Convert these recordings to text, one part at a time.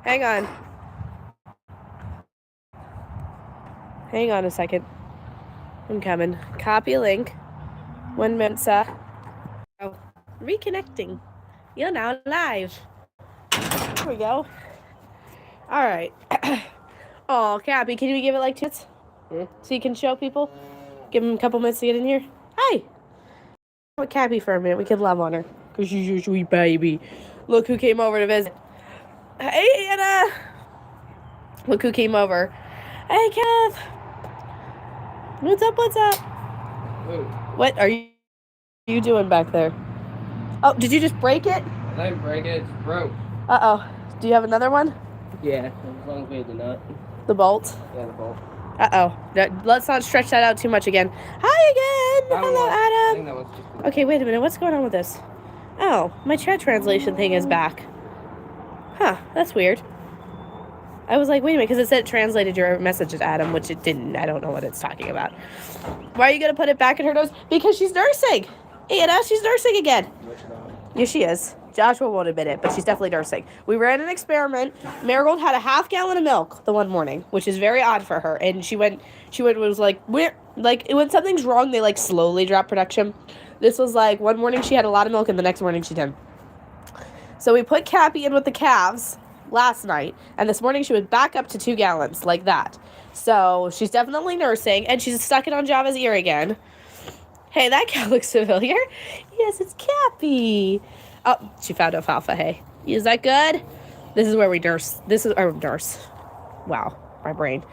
Hang on. Hang on a second. I'm coming. Copy link. 1 minute, sir. Oh, reconnecting. You're now live. There we go. All right. Oh, Cappy, can you give it like 2 minutes? So you can show people? Give them a couple minutes to get in here. Hi. With Cappy for a minute. We can love on her. Because she's your sweet baby. Look who came over to visit. Hey, Anna. Look who came over. Hey, Kev. What's up? What's up? Ooh. What are you doing back there? Oh, did you just break it? I didn't break it. It's broke. Uh-oh. Do you have another one? Yeah, as long as we had the nut. The bolt? Yeah, the bolt. Uh-oh. Let's not stretch that out too much again. Hi again! Hello, I Adam! think that was just Okay, wait a minute. What's going on with this? Oh, my chat translation thing is back. Huh, that's weird. I was like, wait a minute, because it said it translated your message to Adam, which it didn't. I don't know what it's talking about. Why are you going to put it back in her nose? Because she's nursing! Anna, she's nursing again. Yes, she is. Joshua won't admit it, but she's definitely nursing. We ran an experiment. Marigold had a half gallon of milk the one morning, which is very odd for her. And she was like, when something's wrong, they like slowly drop production. This was like one morning she had a lot of milk and the next morning she didn't. So we put Cappy in with the calves last night, and this morning she was back up to 2 gallons, like that. So she's definitely nursing, and she's stuck it on Java's ear again. Hey, that cow looks familiar. Yes, it's Cappy. Oh, she found alfalfa hay. Is that good? This is where we nurse. Wow, my brain.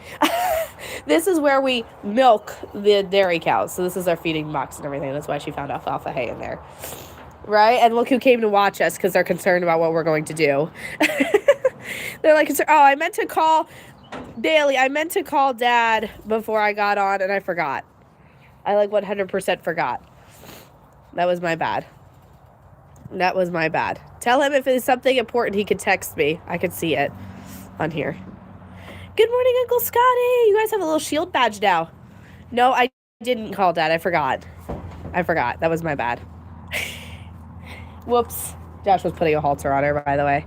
This is where we milk the dairy cows. So this is our feeding box and everything. That's why she found alfalfa hay in there. Right? And look who came to watch us because they're concerned about what we're going to do. They're like, oh, I meant to call Dad before I got on, and I forgot. I 100% forgot. That was my bad. Tell him if it's something important, he could text me. I could see it on here. Good morning, Uncle Scotty. You guys have a little shield badge now. No, I didn't call Dad. I forgot. That was my bad. Whoops. Josh was putting a halter on her, by the way.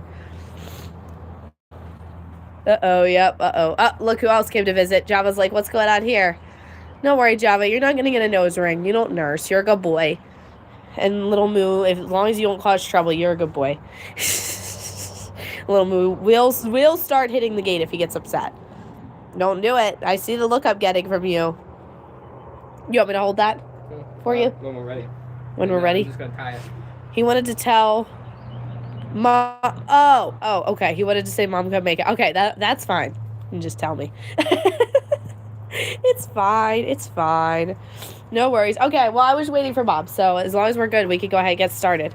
Uh-oh, yep, uh-oh. Oh, look who else came to visit. Java's like, what's going on here? Don't worry, Java. You're not going to get a nose ring. You don't nurse. You're a good boy. And little Moo, as long as you don't cause trouble, you're a good boy. Little Moo will start hitting the gate if he gets upset. Don't do it. I see the look I'm getting from you. You want me to hold that for you? When we're ready. When we're ready? I'm just going to tie it. He wanted to tell Mom. Oh, okay. He wanted to say Mom could make it. Okay, that's fine. You can just tell me. It's fine. No worries. Okay, well, I was waiting for Bob, so as long as we're good, we can go ahead and get started.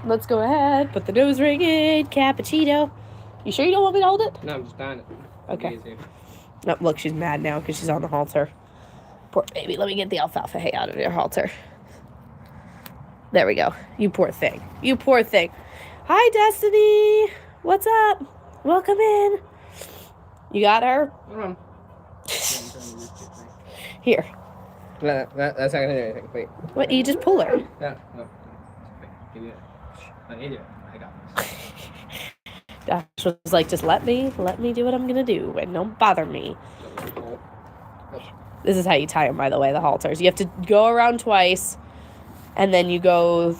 Let's go ahead. Put the nose ring in. Cappuccino. You sure you don't want me to hold it? No, I'm just tying it. Okay. Oh, look, she's mad now because she's on the halter. Poor baby. Let me get the alfalfa hay out of your halter. There we go. You poor thing. Hi, Destiny. What's up? Welcome in. You got her? Here. No, that's not going to do anything. Wait. What? You just pull her. No. Wait, give me that. I need it. I got this. Josh was like, just let me do what I'm going to do and don't bother me. This is how you tie them, by the way, the halters. You have to go around twice, and then you go...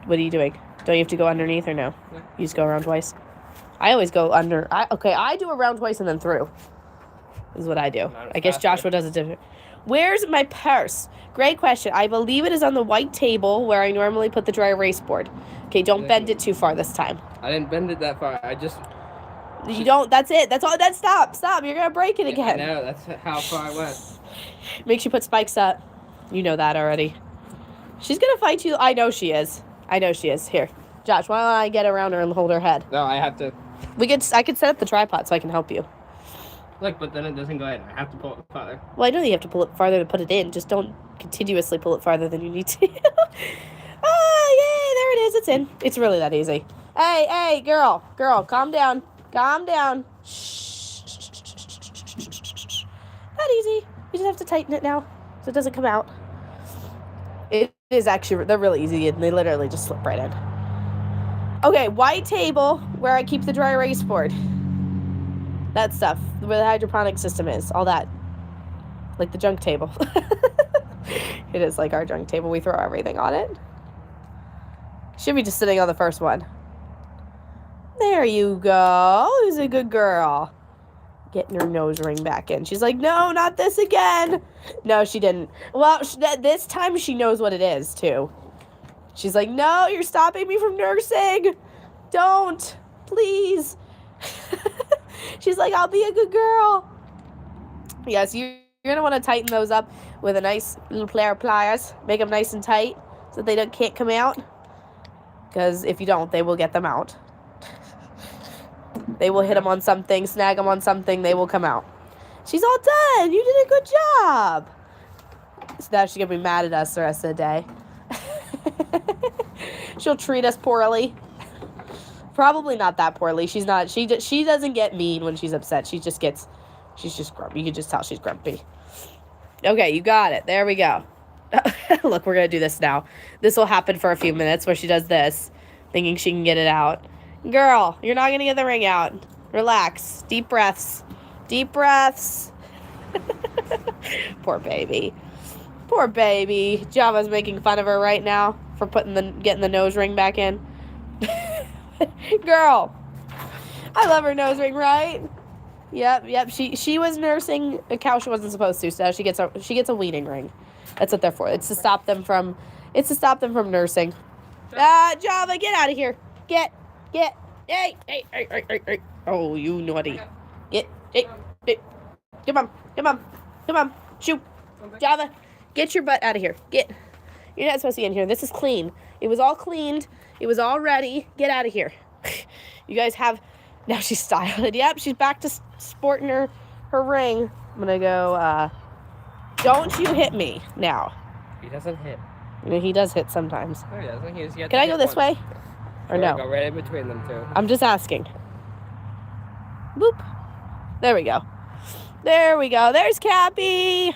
What are you doing? Don't you have to go underneath or no? Yeah. You just go around twice? I always go under... I do around twice and then through. This is what I do. I guess Joshua does it different. Where's my purse? Great question. I believe it is on the white table where I normally put the dry erase board. Okay, don't bend it too far this time. I didn't bend it that far. You don't... That's it. That's all. Stop. You're going to break it again. I know. That's how far I went. Make sure you put spikes up. You know that already. She's going to fight you. I know she is. Here. Josh, why don't I get around her and hold her head? No, I have to... I could set up the tripod so I can help you. Look, but then it doesn't go in. I have to pull it farther. Well, I know you have to pull it farther to put it in. Just don't continuously pull it farther than you need to. Oh, yay, there it is. It's in. It's really that easy. Hey, girl, calm down. Shh. Not easy. You just have to tighten it now so it doesn't come out. It is actually, they're really easy, and they literally just slip right in. Okay, white table where I keep the dry erase board. That stuff, where the hydroponic system is, all that. Like the junk table. It is like our junk table. We throw everything on it. Should be just sitting on the first one. There you go. Who's a good girl? Getting her nose ring back in. She's like, no, not this again. No, she didn't. Well, this time she knows what it is, too. She's like, no, you're stopping me from nursing. Don't. Please. She's like, I'll be a good girl. Yes, you're going to want to tighten those up with a nice little pair of pliers. Make them nice and tight so they can't come out. Because if you don't, they will get them out. They will hit them on something, snag them on something, they will come out. She's all done. You did a good job. So now she's going to be mad at us the rest of the day. She'll treat us poorly. Probably not that poorly. She's not. She doesn't get mean when she's upset. She's just grumpy. You can just tell she's grumpy. Okay, you got it. There we go. Look, we're going to do this now. This will happen for a few minutes where she does this, thinking she can get it out. Girl, you're not going to get the ring out. Relax. Deep breaths. Deep breaths. Poor baby. Poor baby. Java's making fun of her right now for getting the nose ring back in. Girl. I love her nose ring, right? Yep. She was nursing a cow she wasn't supposed to, so she gets a weaning ring. That's what they're for. It's to stop them from nursing. Java, get out of here. Get. Hey. Oh, you naughty. Get. Hey. Come on. Shoot. Java, get your butt out of here. Get. You're not supposed to be in here. This is clean. It was all cleaned. It was all ready. Get out of here. You guys have... Now she's styled. Yep, she's back to sporting her ring. I'm going to go, don't you hit me now. He doesn't hit. He does hit sometimes. No, he doesn't. Can I go this way? Or no? Go right in between them two. I'm just asking. Boop. There we go. There's Cappy.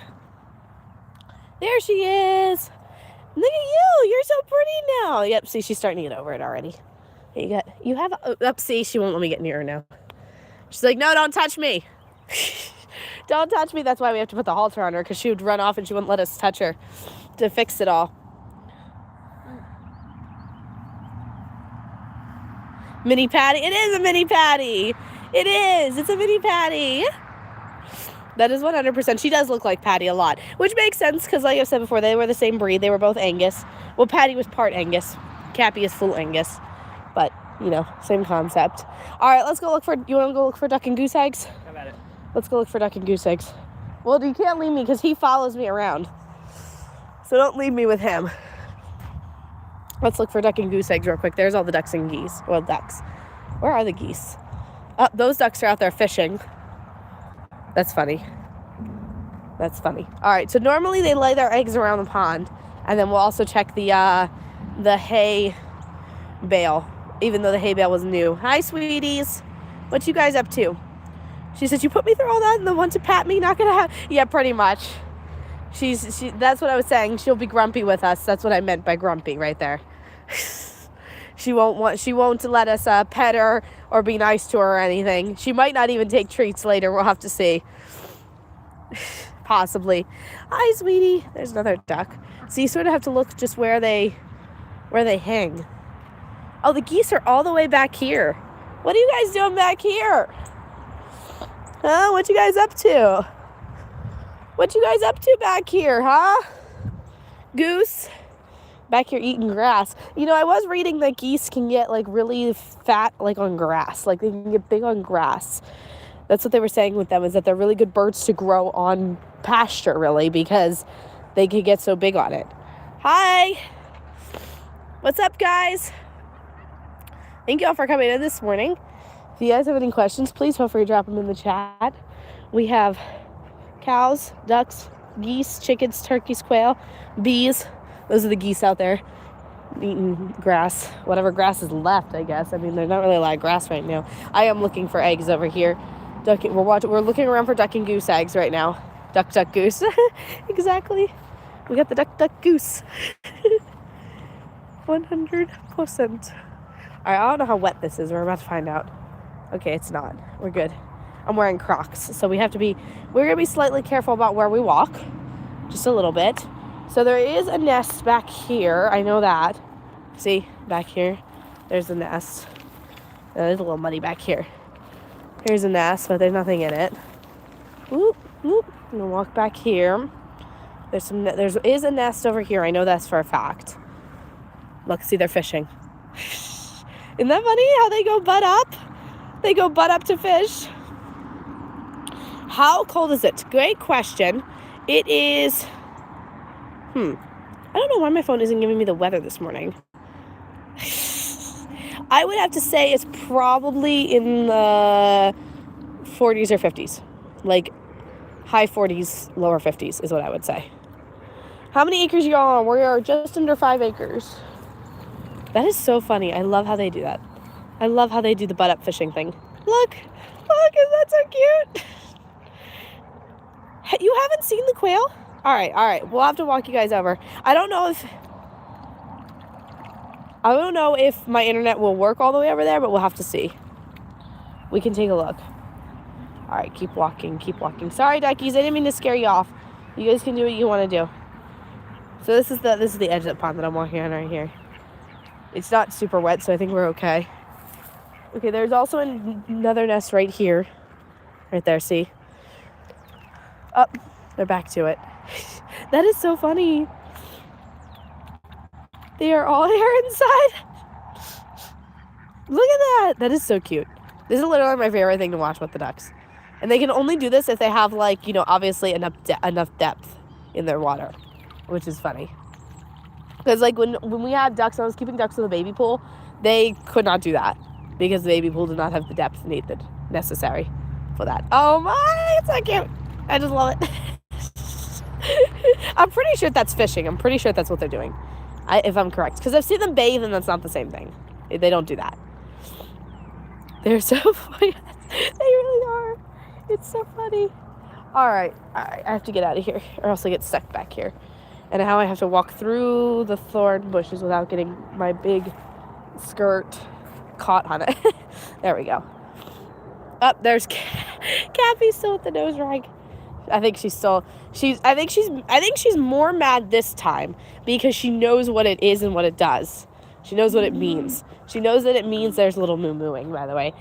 There she is. Look at you. You're so pretty now. Yep, see, she's starting to get over it already. See, she won't let me get near her now. She's like, no, don't touch me. Don't touch me. That's why we have to put the halter on her, because she would run off and she wouldn't let us touch her to fix it all. Mini Patty. It is a mini Patty. It is. It's a mini Patty. That is 100%. She does look like Patty a lot, which makes sense because, like I said before, they were the same breed. They were both Angus. Well, Patty was part Angus. Cappy is full Angus. But, same concept. All right, let's go look for... You want to go look for duck and goose eggs? How about it? Let's go look for duck and goose eggs. Well, you can't leave me because he follows me around. So don't leave me with him. Let's look for duck and goose eggs real quick. There's all the ducks and geese. Well, ducks. Where are the geese? Oh, those ducks are out there fishing. That's funny. All right, so normally they lay their eggs around the pond, and then we'll also check the hay bale, even though the hay bale was new. Hi, sweeties. What you guys up to? She said, you put me through all that and then want to pat me? Not gonna have... Yeah, pretty much. That's what I was saying. She'll be grumpy with us. That's what I meant by grumpy right there. She won't let us pet her or be nice to her or anything. She might not even take treats later. We'll have to see. Possibly. Hi, sweetie. There's another duck. So you sort of have to look just where they hang. Oh, the geese are all the way back here. What are you guys doing back here? Huh? What you guys up to? What you guys up to back here, huh? Goose? Back here eating grass. I was reading that geese can get, really fat, on grass. They can get big on grass. That's what they were saying with them, is that they're really good birds to grow on pasture, really, because they could get so big on it. Hi! What's up, guys? Thank you all for coming in this morning. If you guys have any questions, please feel free to drop them in the chat. We have cows, ducks, geese, chickens, turkeys, quail, bees. Those are the geese out there eating grass. Whatever grass is left, I guess. I mean, there's not really a lot of grass right now. I am looking for eggs over here. We're looking around for duck and goose eggs right now. Duck, duck, goose. Exactly. We got the duck, duck, goose. 100%. All right, I don't know how wet this is. We're about to find out. Okay, it's not. We're good. I'm wearing Crocs, so we're going to be slightly careful about where we walk. Just a little bit. So there is a nest back here. I know that. See, back here, there's a nest. There's a little muddy back here. Here's a nest, but there's nothing in it. Whoop, whoop. I'm going to walk back here. There is a nest over here. I know that's for a fact. Look, see, they're fishing. Isn't that funny how they go butt up? They go butt up to fish. How cold is it? Great question. It is, I don't know why my phone isn't giving me the weather this morning. I would have to say it's probably in the 40s or 50s. Like high 40s, lower 50s is what I would say. How many acres are y'all on? We are just under 5 acres. That is so funny. I love how they do that. I love how they do the butt up fishing thing. Look, isn't that so cute? You haven't seen the quail? All right. We'll have to walk you guys over. I don't know if my internet will work all the way over there, but we'll have to see. We can take a look. All right, keep walking. Sorry, duckies, I didn't mean to scare you off. You guys can do what you want to do. So this is the edge of the pond that I'm walking on right here. It's not super wet, so I think we're okay. Okay, there's also another nest right here. Right there, see? Oh, they're back to it. That is so funny. They are all here inside. Look at that. That is so cute. This is literally my favorite thing to watch with the ducks. And they can only do this if they have, like, obviously enough depth in their water, which is funny. Because, like, when we had ducks, I was keeping ducks in the baby pool, they could not do that because the baby pool did not have the depth necessary for that. Oh, my. It's so cute. I just love it. I'm pretty sure that's fishing. I'm pretty sure that's what they're doing, if I'm correct. Because I've seen them bathe, and that's not the same thing. They don't do that. They're so funny. They really are. It's so funny. All right. I have to get out of here, or else I get stuck back here. And now I have to walk through the thorn bushes without getting my big skirt caught on it. There we go. There's Cappy's still with the nose rag. I think she's more mad this time because she knows what it is and what it does. She knows what it means. She knows that it means there's a little moo-mooing, by the way.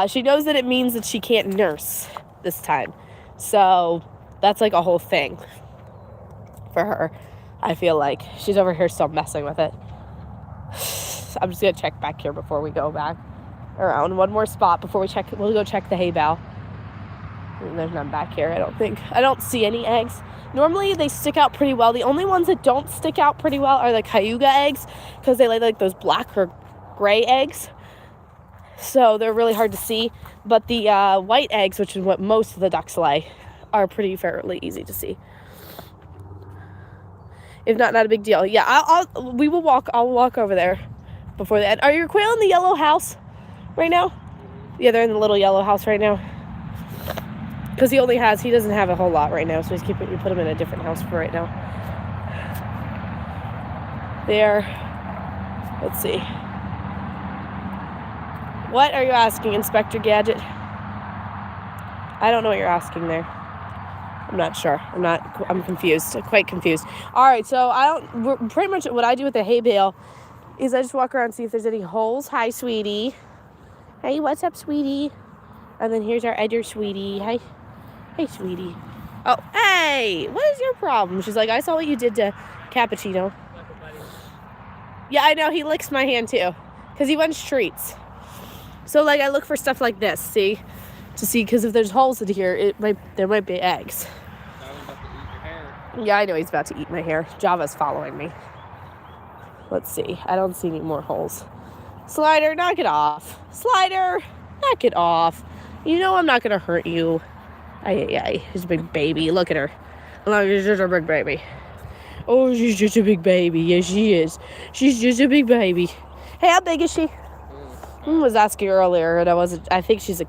She knows that it means that she can't nurse this time. So that's like a whole thing for her. I feel like she's over here still messing with it. I'm just going to check back here before we go back around. One more spot before we'll go check the hay bale. There's none back here, I don't think. I don't see any eggs. Normally, they stick out pretty well. The only ones that don't stick out pretty well are the cayuga eggs because they lay like those black or gray eggs. So they're really hard to see. But the white eggs, which is what most of the ducks lay, are pretty fairly easy to see. If not a big deal. Yeah, I'll walk over there before the end. Are your quail in the yellow house right now? Yeah, they're in the little yellow house right now. Because he doesn't have a whole lot right now, so we put him in a different house for right now. There. Let's see. What are you asking, Inspector Gadget? I don't know what you're asking there. I'm not sure. I'm confused. Quite confused. All right, so pretty much what I do with the hay bale is I just walk around and see if there's any holes. Hi, sweetie. Hey, what's up, sweetie? And then here's our other sweetie. Hi. Hey, sweetie. Oh, hey, what is your problem? She's like, I saw what you did to Cappuccino. Yeah, I know. He licks my hand, too, because he wants treats. So, like, I look for stuff like this, because if there's holes in here, there might be eggs. Yeah, I know he's about to eat my hair. Java's following me. Let's see. I don't see any more holes. Slider, knock it off. Slider, knock it off. You know I'm not going to hurt you. She's a big baby. Look at her. Look, she's just a big baby. Oh, she's just a big baby. Yes, she is. She's just a big baby. Hey, how big is she? I was asking earlier, and I think she's a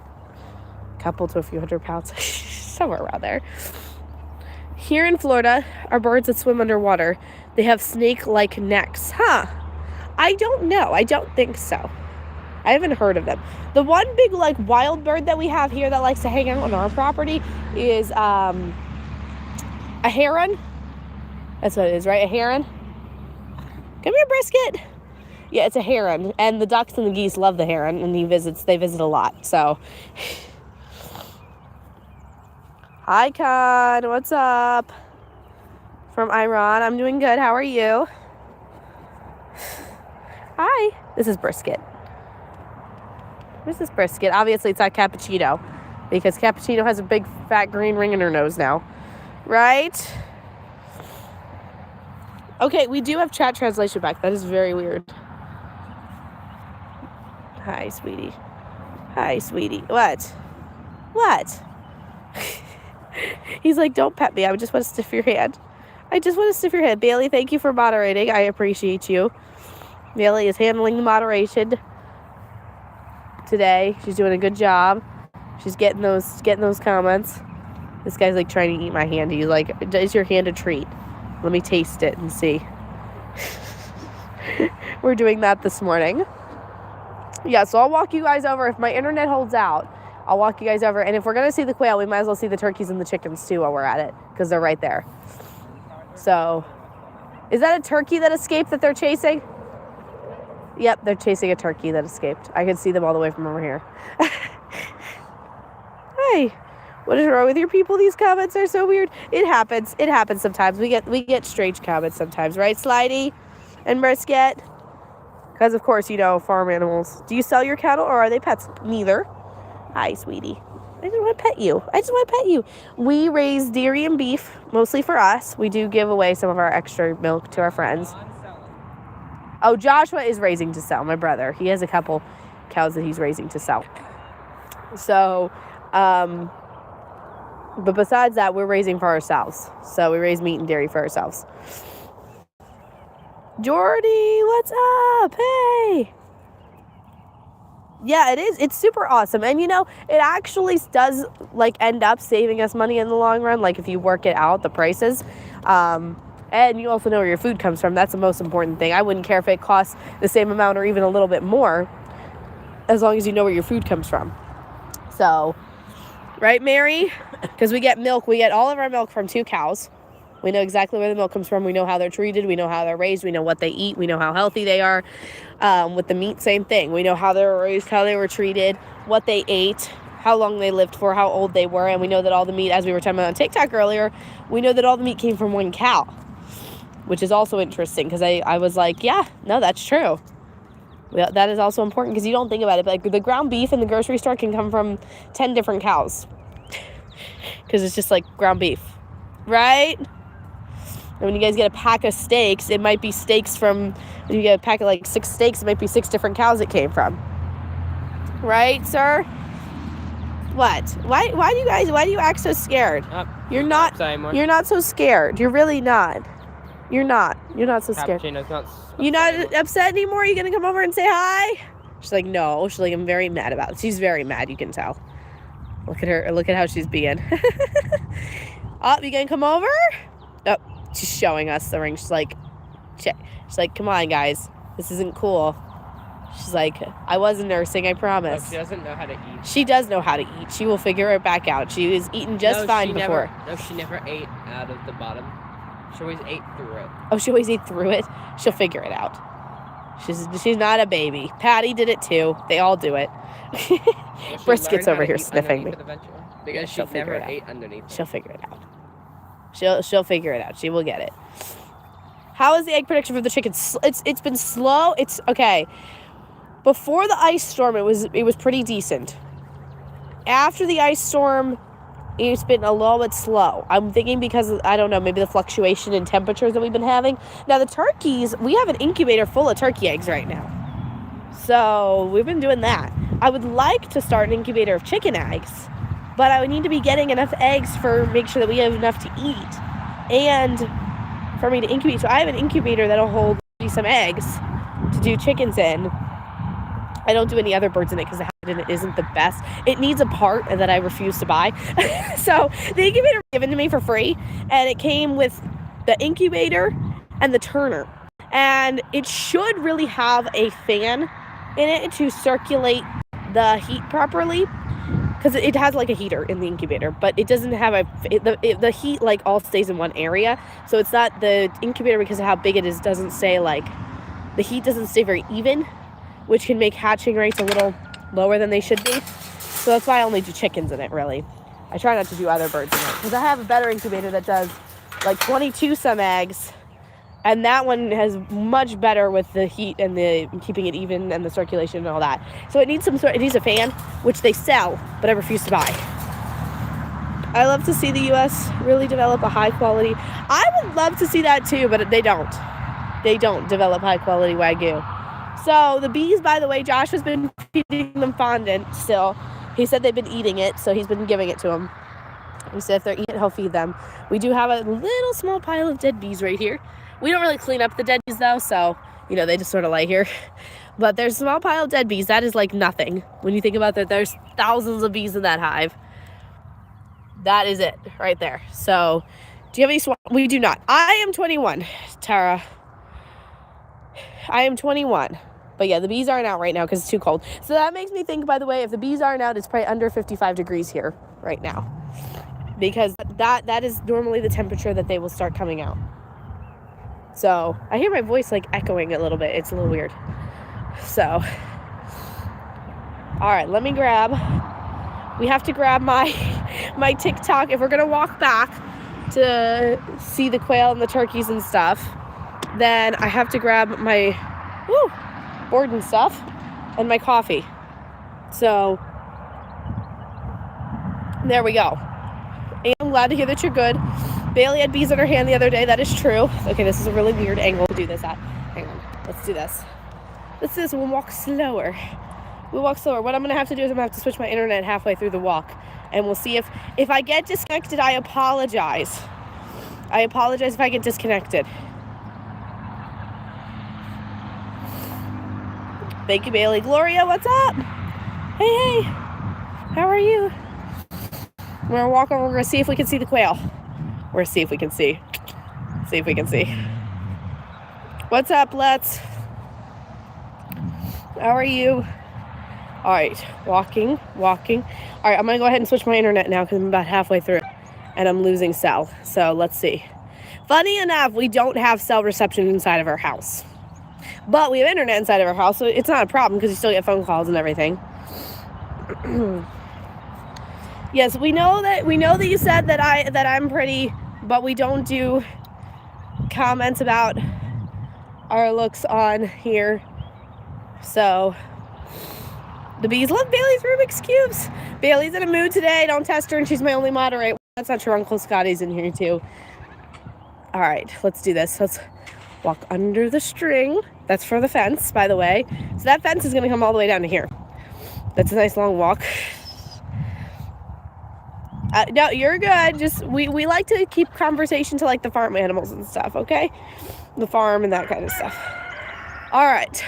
couple to a few hundred pounds. Somewhere around there. Here in Florida are birds that swim underwater. They have snake-like necks. Huh. I don't know. I don't think so. I haven't heard of them. The one big, like, wild bird that we have here that likes to hang out on our property is a heron. That's what it is, right? A heron? Come here, Brisket. Yeah, it's a heron. And the ducks and the geese love the heron, and they visit a lot, so. Hi, Con. What's up? From Iran. I'm doing good. How are you? Hi. This is Brisket. This is Brisket. Obviously, it's not Cappuccino, because Cappuccino has a big, fat, green ring in her nose now. Right? Okay, we do have chat translation back. That is very weird. Hi, sweetie. Hi, sweetie. What? He's like, don't pet me. I just want to sniff your hand. I just want to sniff your hand. Bailey, thank you for moderating. I appreciate you. Bailey is handling the moderation today. She's doing a good job. She's getting those comments. This guy's like trying to eat my hand. He's like, is your hand a treat? Let me taste it and see. We're doing that this morning. Yeah, so I'll walk you guys over. If my internet holds out, I'll walk you guys over. And if we're going to see the quail, we might as well see the turkeys and the chickens too while we're at it, because they're right there. So, is that a turkey that escaped that they're chasing? Yep, they're chasing a turkey that escaped. I can see them all the way from over here. Hey, what is wrong with your people? These comments are so weird. It happens. It happens sometimes. We get strange comments sometimes, right, Slidey and Brisket? Because, of course, you know, farm animals. Do you sell your cattle or are they pets? Neither. Hi, sweetie. I just want to pet you. We raise dairy and beef, mostly for us. We do give away some of our extra milk to our friends. Oh, Joshua is raising to sell, my brother. He has a couple cows that he's raising to sell. So, but besides that, we're raising for ourselves. So we raise meat and dairy for ourselves. Jordy, what's up? Hey. Yeah, it is. It's super awesome. And, you know, it actually does, like, end up saving us money in the long run. Like, if you work it out, the prices. And you also know where your food comes from. That's the most important thing. I wouldn't care if it costs the same amount or even a little bit more, as long as you know where your food comes from. So, right, Mary? Because we get milk. We get all of our milk from 2 cows. We know exactly where the milk comes from. We know how they're treated. We know how they're raised. We know what they eat. We know how healthy they are. With the meat, same thing. We know how they were raised, how they were treated, what they ate, how long they lived for, how old they were. And we know that all the meat, as we were talking about on TikTok earlier, we know that all the meat came from 1 cow, which is also interesting because I was like, yeah, no, that's true. Well, that is also important because you don't think about it. But like the ground beef in the grocery store can come from 10 different cows because it's just like ground beef, right? And when you guys get a pack of steaks, it might be steaks from, when you get a pack of like 6 steaks, it might be 6 different cows it came from. Right, sir? What? Why do you act so scared? You're not so scared. You're really not. You're not so scared. You're not upset anymore? Are you going to come over and say hi? She's like, no. She's like, I'm very mad about it. She's very mad, you can tell. Look at her. Look at how she's being. Oh, you going to come over? Oh, she's showing us the ring. She's like, come on, guys. This isn't cool. She's like, I wasn't nursing, I promise. No, she doesn't know how to eat. She does know how to eat. She will figure it back out. She was eating just fine before. She never ate out of the bottom. She always ate through it. Oh, she always ate through it? She'll figure it out. She's not a baby. Patty did it too. They all do it. Brisket's over here sniffing me. Because she never ate underneath. She'll figure it out. She'll figure it out. She will get it. How is the egg production for the chickens? It's been slow. It's okay. Before the ice storm, it was pretty decent. After the ice storm, it's been a little bit slow. I'm thinking because of, I don't know, maybe the fluctuation in temperatures that we've been having. Now the turkeys, we have an incubator full of turkey eggs right now. So we've been doing that. I would like to start an incubator of chicken eggs, but I would need to be getting enough eggs for make sure that we have enough to eat and for me to incubate. So I have an incubator that'll hold some eggs to do chickens in. I don't do any other birds in it because the house in it isn't the best. It needs a part that I refuse to buy. So the incubator was given to me for free, and it came with the incubator and the turner. And it should really have a fan in it to circulate the heat properly, because it has like a heater in the incubator, but it doesn't have the heat like all stays in one area. So it's not the incubator, because of how big it is, doesn't stay like, the heat doesn't stay very even, which can make hatching rates a little lower than they should be. So that's why I only do chickens in it, really. I try not to do other birds in it, because I have a better incubator that does like 22 some eggs, and that one has much better with the heat and the keeping it even and the circulation and all that. So it needs it needs a fan, which they sell, but I refuse to buy. I love to see the U.S. really develop a high quality. I would love to see that too, but they don't. They don't develop high quality Wagyu. So the bees, by the way, Josh has been feeding them fondant still. He said they've been eating it, so he's been giving it to them. He said if they're eating it, he'll feed them. We do have a little small pile of dead bees right here. We don't really clean up the dead bees though, so, you know, they just sort of lie here. But there's a small pile of dead bees. That is like nothing. When you think about that, there's thousands of bees in that hive. That is it right there. So, do you have any swamp? We do not. I am 21, Tara. I am 21. But yeah, the bees aren't out right now because it's too cold. So that makes me think, by the way, if the bees aren't out, it's probably under 55 degrees here right now. Because that is normally the temperature that they will start coming out. So I hear my voice like echoing a little bit. It's a little weird. So, all right, let me grab. We have to grab my TikTok if we're gonna walk back to see the quail and the turkeys and stuff. Then I have to grab my board and stuff and my coffee. So there we go. And I'm glad to hear that you're good. Bailey had bees in her hand the other day. That is true. Okay, this is a really weird angle to do this at. Hang on. Let's do this. Let's do this. We'll walk slower. We'll walk slower. What I'm going to have to do is I'm going to have to switch my internet halfway through the walk. And we'll see if I get disconnected, I apologize. I apologize if I get disconnected. Thank you, Bailey. Gloria, what's up? Hey. How are you? We're going to walk over. We're going to see if we can see the quail. We're going to see if we can see. See if we can see. What's up, Let's? How are you? All right. Walking. All right, I'm going to go ahead and switch my internet now because I'm about halfway through and I'm losing cell. So let's see. Funny enough, we don't have cell reception inside of our house. But we have internet inside of our house, so it's not a problem because you still get phone calls and everything. Yes, we know that you said that I'm pretty, but we don't do comments about our looks on here. So the bees love Bailey's Rubik's Cubes. Bailey's in a mood today. Don't test her, and she's my only moderator. That's not true. Uncle Scotty's in here too. All right, let's do this. Let's walk under the string. That's for the fence, by the way. So that fence is going to come all the way down to here. That's a nice long walk. No, you're good. Just we like to keep conversation to like the farm animals and stuff, okay? The farm and that kind of stuff. All right.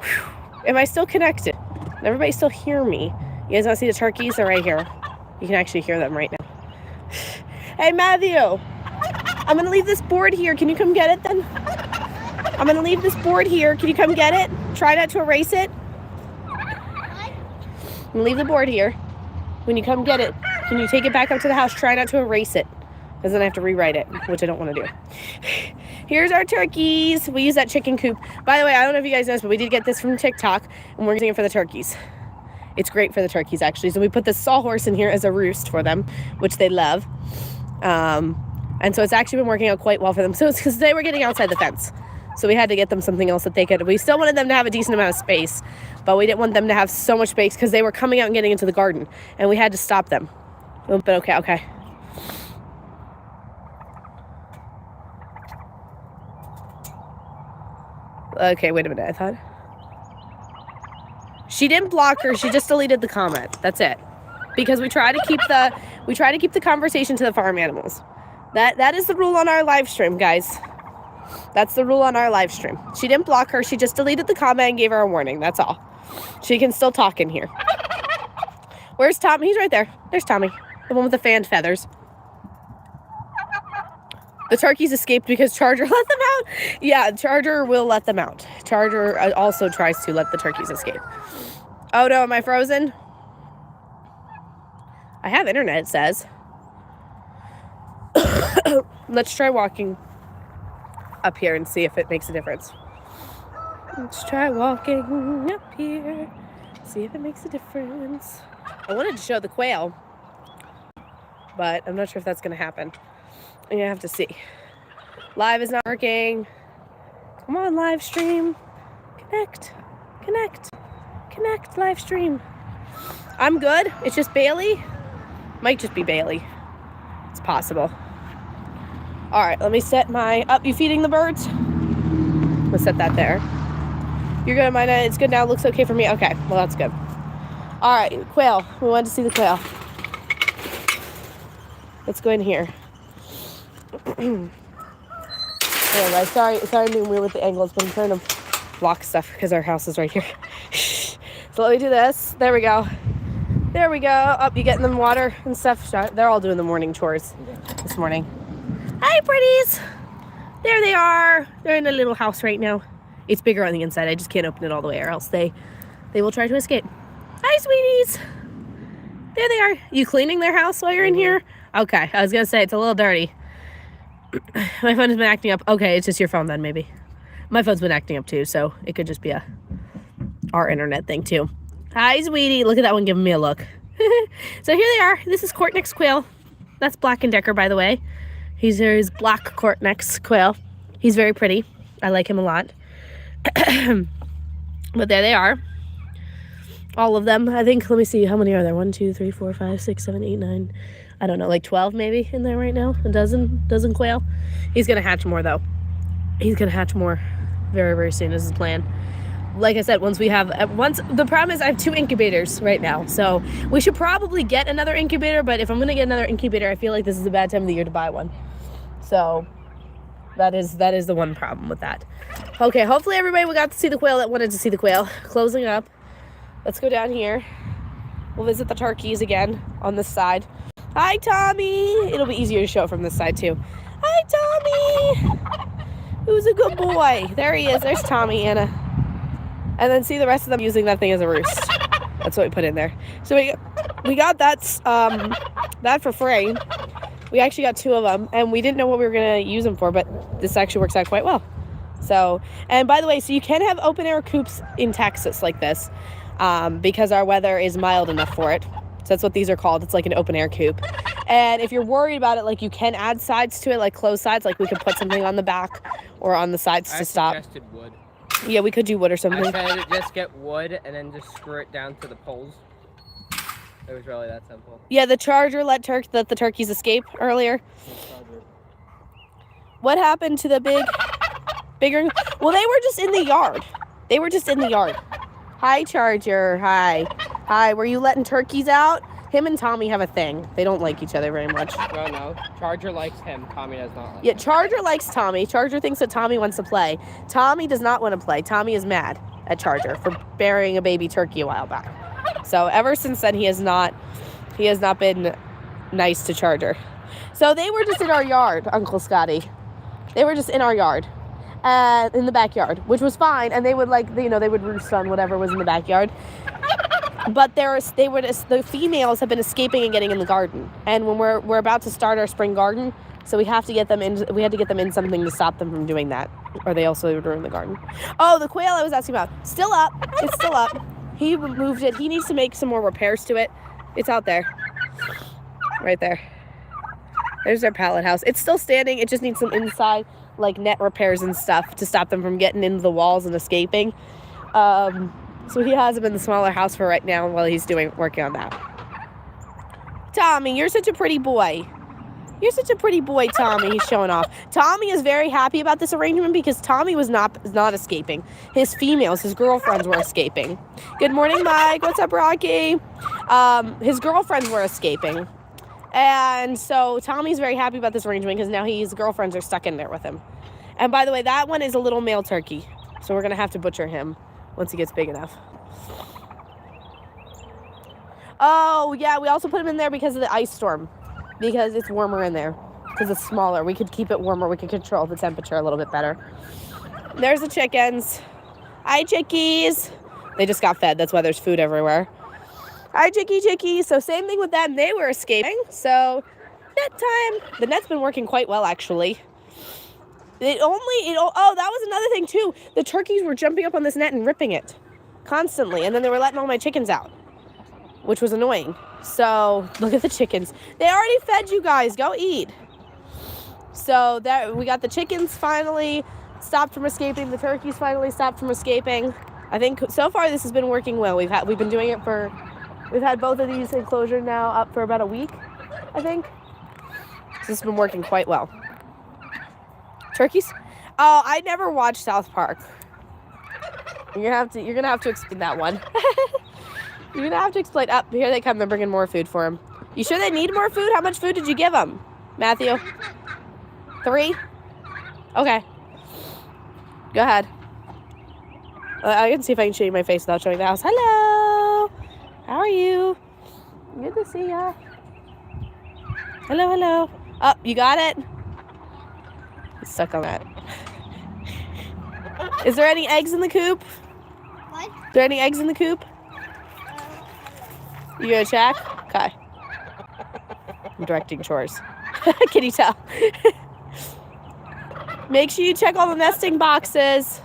Whew. Am I still connected? Can everybody still hear me? You guys want to see the turkeys? They're right here. You can actually hear them right now. Hey, Matthew. I'm going to leave this board here. Can you come get it then? I'm going to leave this board here. Can you come get it? Try not to erase it. I'm going to leave the board here. When you come get it, can you take it back up to the house? Try not to erase it, because then I have to rewrite it, which I don't want to do. Here's our turkeys. We use that chicken coop. By the way, I don't know if you guys know this, but we did get this from TikTok, and we're using it for the turkeys. It's great for the turkeys, actually. So we put the sawhorse in here as a roost for them, which they love. And so it's actually been working out quite well for them. So it's because they were getting outside the fence. So we had to get them something else that they could. We still wanted them to have a decent amount of space, but we didn't want them to have so much space because they were coming out and getting into the garden, and we had to stop them. But okay. Okay, wait a minute. I thought she didn't block her. She just deleted the comment. That's it. Because we try to keep the conversation to the farm animals. That is the rule on our live stream, guys. That's the rule on our live stream. She didn't block her. She just deleted the comment and gave her a warning. That's all. She can still talk in here. Where's Tommy? He's right there. There's Tommy. The one with the fanned feathers. The turkeys escaped because Charger let them out. Yeah, Charger will let them out. Charger also tries to let the turkeys escape. Oh no, am I frozen? I have internet, it says. Let's try walking up here and see if it makes a difference. Let's try walking up here. See if it makes a difference. I wanted to show the quail, but I'm not sure if that's going to happen. I'm going to have to see. Live is not working. Come on, live stream. Connect. Connect. Connect, live stream. I'm good. It's just Bailey. Might just be Bailey. It's possible. All right, let me set my... Oh, you feeding the birds? Let's set that there. You're good, mine. It's good now. It looks okay for me. Okay, well, that's good. All right, quail. We wanted to see the quail. Let's go in here. Anyway, sorry I'm being weird with the angles, but I'm trying to block stuff because our house is right here. So let me do this. There we go. There we go. Oh, you getting them water and stuff? They're all doing the morning chores this morning. Hi, pretties. There they are. They're in a little house right now. It's bigger on the inside. I just can't open it all the way or else they will try to escape. Hi, sweeties. There they are. You cleaning their house while you're in here? Okay. I was going to say, it's a little dirty. My phone has been acting up. Okay, it's just your phone then, maybe. My phone's been acting up too, so it could just be our internet thing too. Hi, sweetie. Look at that one giving me a look. So here they are. This is Courtney's quail. That's Black and Decker, by the way. He's his black Courtney's quail. He's very pretty. I like him a lot. But there they are. All of them. I think, let me see, how many are there? 1, 2, 3, 4, 5, 6, 7, 8, 9. I don't know, like 12 maybe in there right now. A dozen quail. He's gonna hatch more though. He's gonna hatch more very, very soon is his plan. Like I said, once the problem is I have 2 incubators right now. So we should probably get another incubator, but if I'm gonna get another incubator, I feel like this is a bad time of the year to buy one. So that is the one problem with that. Okay, hopefully everybody got to see the quail that wanted to see the quail. Closing up. Let's go down here. We'll visit the turkeys again on this side. Hi, Tommy. It'll be easier to show from this side too. Hi, Tommy. Who's a good boy? There he is. There's Tommy, Anna. And then see the rest of them using that thing as a roost. That's what we put in there. So we got that for free. We actually got 2 of them, and we didn't know what we were going to use them for, but this actually works out quite well. So, and by the way, so you can have open air coops in Texas like this because our weather is mild enough for it. So that's what these are called. It's like an open air coop. And if you're worried about it, like you can add sides to it, like closed sides, like we could put something on the back or on the sides to stop. I suggested wood. Yeah, we could do wood or something. I said just get wood and then just screw it down to the poles. It was really that simple. Yeah, the Charger let the turkeys escape earlier. What happened to the bigger? Well, they were just in the yard. Hi, Charger. Hi. Were you letting turkeys out? Him and Tommy have a thing. They don't like each other very much. No. Charger likes him. Tommy does not like him. Charger likes Tommy. Charger thinks that Tommy wants to play. Tommy does not want to play. Tommy is mad at Charger for burying a baby turkey a while back. So ever since then, he has not been nice to Charger. So they were just in our yard, Uncle Scotty. They were just in our yard, in the backyard, which was fine. And they would they would roost on whatever was in the backyard. But the females have been escaping and getting in the garden. And when we're about to start our spring garden, so we had to get them in something to stop them from doing that, or they also would ruin the garden. Oh, the quail I was asking about, still up. It's still up. He moved it. He needs to make some more repairs to it. It's out there, right there. There's their pallet house. It's still standing. It just needs some inside like net repairs and stuff to stop them from getting into the walls and escaping. So he has them in the smaller house for right now while he's working on that. Tommy, you're such a pretty boy. You're such a pretty boy, Tommy. He's showing off. Tommy is very happy about this arrangement because Tommy was not escaping. His girlfriends were escaping. Good morning, Mike. What's up, Rocky? His girlfriends were escaping. And so Tommy's very happy about this arrangement because now his girlfriends are stuck in there with him. And by the way, that one is a little male turkey. So we're going to have to butcher him once he gets big enough. Oh, yeah, we also put him in there because of the ice storm. Because it's warmer in there. because it's smaller. We could keep it warmer. We could control the temperature a little bit better. There's the chickens. Hi, chickies. They just got fed. That's why there's food everywhere. Hi, chickie. So same thing with them. They were escaping. So net time. The net's been working quite well, actually. Oh, that was another thing, too. The turkeys were jumping up on this net and ripping it constantly. And then they were letting all my chickens out, which was annoying. So look at the chickens. They already fed you guys. Go eat. So that we got the chickens finally stopped from escaping. The turkeys finally stopped from escaping. I think so far this has been working well. We've been doing it for, we've had both of these enclosures now up for about a week, I think. So this has been working quite well. Turkeys? Oh, I never watched South Park. You're gonna have to explain that one. You're gonna have to explain. Up here they come. They're bringing more food for him. You sure they need more food? How much food did you give them, Matthew? 3? Okay. Go ahead. I can see if I can show you my face without showing the house. Hello. How are you? Good to see ya. Hello. Oh, you got it? He's stuck on that. Is there any eggs in the coop? What? Is there any eggs in the coop? You gonna check? Okay. I'm directing chores. Can you tell? Make sure you check all the nesting boxes.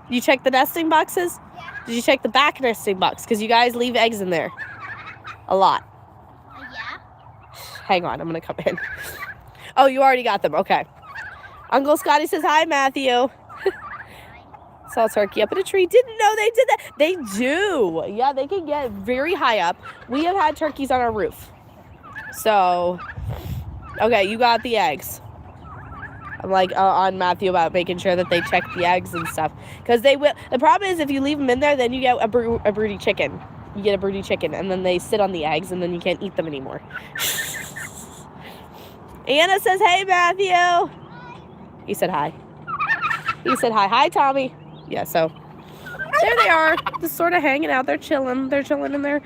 You check the nesting boxes? Yeah. Did you check the back nesting box? Because you guys leave eggs in there. A lot. Yeah. Hang on, I'm going to come in. Oh, you already got them. Okay. Uncle Scotty says, hi, Matthew. Saw a turkey up in a tree. Didn't know they did that. They do. Yeah, they can get very high up. We have had turkeys on our roof. So, okay, you got the eggs. I'm like on Matthew about making sure that they check the eggs and stuff. Because they will. The problem is if you leave them in there, then you get a broody chicken. You get a broody chicken, and then they sit on the eggs, and then you can't eat them anymore. Anna says, hey, Matthew. He said hi. He said hi. Hi, Tommy. Yeah, so there they are, just sort of hanging out. They're chilling. They're chilling in their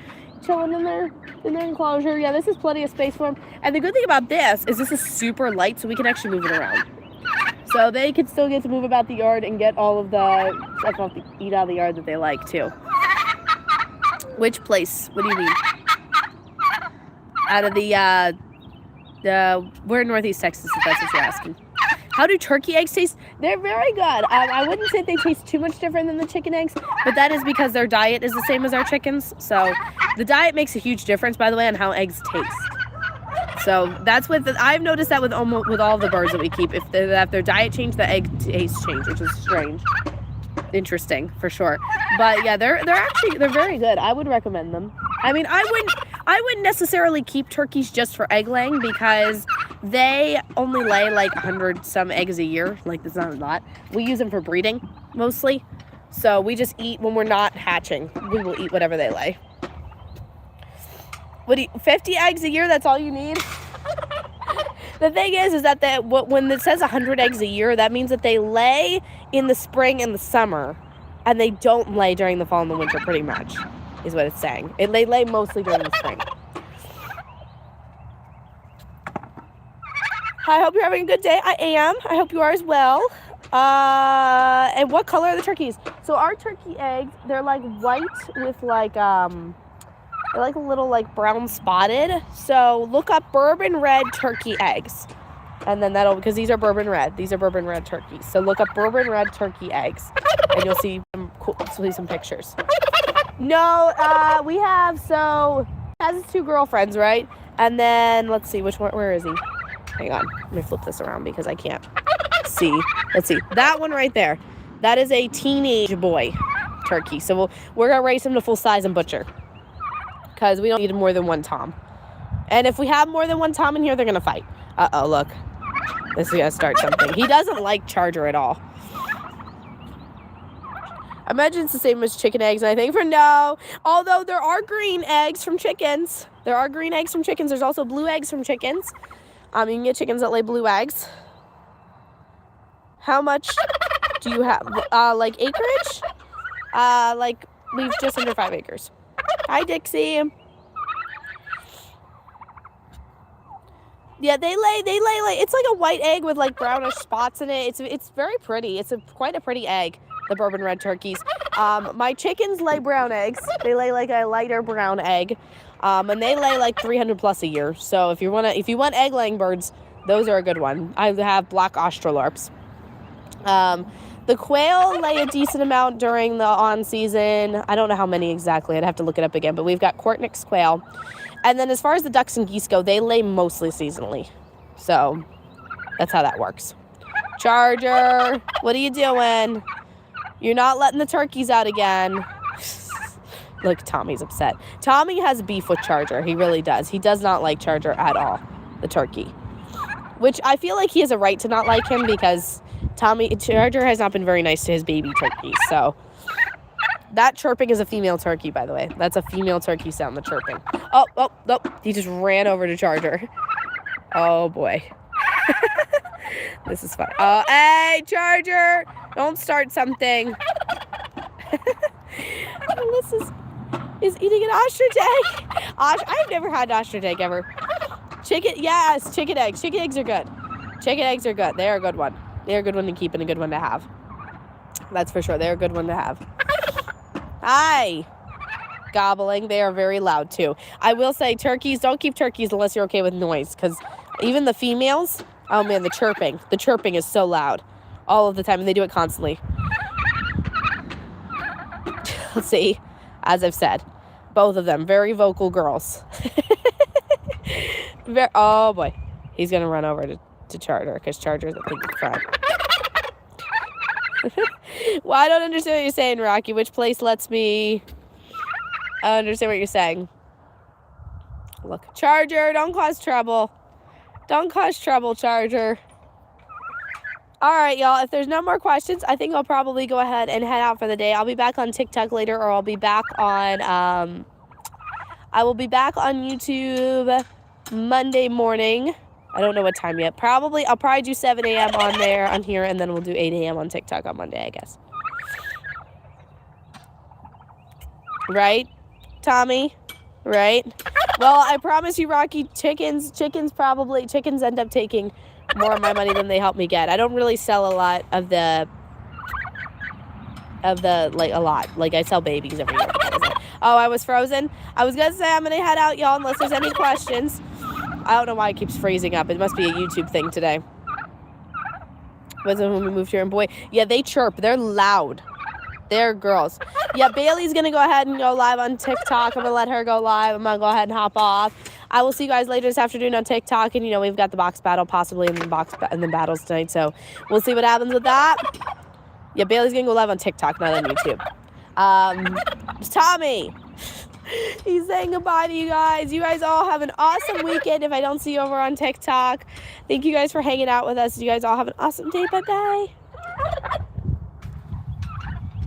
enclosure. Yeah, this is plenty of space for them. And the good thing about this is super light, so we can actually move it around. So they can still get to move about the yard and get all of the stuff off eat out of the yard that they like too. Which place? What do you mean? Out of the we're in Northeast Texas, if that's what you're asking. How do turkey eggs taste? They're very good. I wouldn't say they taste too much different than the chicken eggs, but that is because their diet is the same as our chickens. So the diet makes a huge difference, by the way, on how eggs taste. So that's I've noticed that with all the birds that we keep. If their diet change, the egg taste change, which is strange. Interesting, for sure. But yeah, they're very good. I would recommend them. I mean, I wouldn't necessarily keep turkeys just for egg laying because they only lay like 100 some eggs a year. Like, that's not a lot. We use them for breeding mostly. So we just eat when we're not hatching. We will eat whatever they lay. 50 eggs a year, that's all you need? The thing is that when it says 100 eggs a year, that means that they lay in the spring and the summer, and they don't lay during the fall and the winter, pretty much, is what it's saying. They lay mostly during the spring. I hope you're having a good day. I am. I hope you are as well. And what color are the turkeys? So our turkey eggs, they're like white with like they're like a little like brown spotted. So look up bourbon red turkey eggs. And then because these are bourbon red. These are bourbon red turkeys. So look up bourbon red turkey eggs. And you'll see some pictures. No, we have, so has his 2 girlfriends, right? And then let's see which one, where is he? Hang on, let me flip this around because I can't see. Let's see, that one right there. That is a teenage boy turkey. So we're gonna raise him to full size and butcher because we don't need more than one Tom. And if we have more than one Tom in here, they're gonna fight. Uh-oh, look. This is gonna start something. He doesn't like Charger at all. I imagine it's the same as chicken eggs, and I think no. Although there are green eggs from chickens. There are green eggs from chickens. There's also blue eggs from chickens. You can get chickens that lay blue eggs. How much do you have? Like acreage? Like we've just under 5 acres. Hi, Dixie. Yeah, they lay like, it's like a white egg with like brownish spots in it. It's very pretty. It's quite a pretty egg, the bourbon red turkeys. My chickens lay brown eggs. They lay like a lighter brown egg. And they lay like 300 plus a year. So if you want egg laying birds, those are a good one. I have black Australorps. The quail lay a decent amount during the on season. I don't know how many exactly. I'd have to look it up again, but we've got Quartnick's quail. And then as far as the ducks and geese go, they lay mostly seasonally. So that's how that works. Charger, what are you doing? You're not letting the turkeys out again. Look, Tommy's upset. Tommy has beef with Charger. He really does. He does not like Charger at all, the turkey. Which I feel like he has a right to not like him because Charger has not been very nice to his baby turkeys. So that chirping is a female turkey, by the way. That's a female turkey sound, the chirping. Oh, he just ran over to Charger. Oh, boy. This is fun. Hey, Charger, don't start something. Alyssa is eating an ostrich egg. I've never had an ostrich egg ever. Yes, chicken eggs. Chicken eggs are good. Chicken eggs are good. They're a good one. They're a good one to keep and a good one to have. That's for sure. They're a good one to have. Hi. Gobbling. They are very loud, too. I will say turkeys, don't keep turkeys unless you're okay with noise, because even the females, oh, man, the chirping. The chirping is so loud all of the time, and they do it constantly. Let's see. As I've said, both of them, very vocal girls. Oh, boy. He's going to run over to Charger, because Charger's a big friend. Well, I don't understand what you're saying, Rocky. Which place lets me... I don't understand what you're saying. Look. Charger, don't cause trouble. Don't cause trouble, Charger. All right, y'all. If there's no more questions, I think I'll probably go ahead and head out for the day. I'll be back on TikTok later, or I'll be back on... I will be back on YouTube Monday morning. I don't know what time yet. I'll probably do 7 a.m. on here, and then we'll do 8 a.m. on TikTok on Monday, I guess. Right, Tommy? Right? Well, I promise you, Rocky, chickens end up taking more of my money than they help me get. I don't really sell a lot of the like a lot. Like I sell babies every year. Oh, I was frozen. I was gonna say I'm gonna head out, y'all, unless there's any questions. I don't know why it keeps freezing up. It must be a YouTube thing today. Wasn't when we moved here, and boy, yeah, they chirp. They're loud. They're girls. Yeah, Bailey's gonna go ahead and go live on TikTok. I'm gonna let her go live. I'm gonna go ahead and hop off. I will see you guys later this afternoon on TikTok, and we've got the box battle possibly in the battles tonight, so we'll see what happens with that. Yeah, Bailey's gonna go live on TikTok, not on YouTube. It's Tommy. He's saying goodbye to you guys. You guys all have an awesome weekend if I don't see you over on TikTok. Thank you guys for hanging out with us. You guys all have an awesome day. Bye-bye.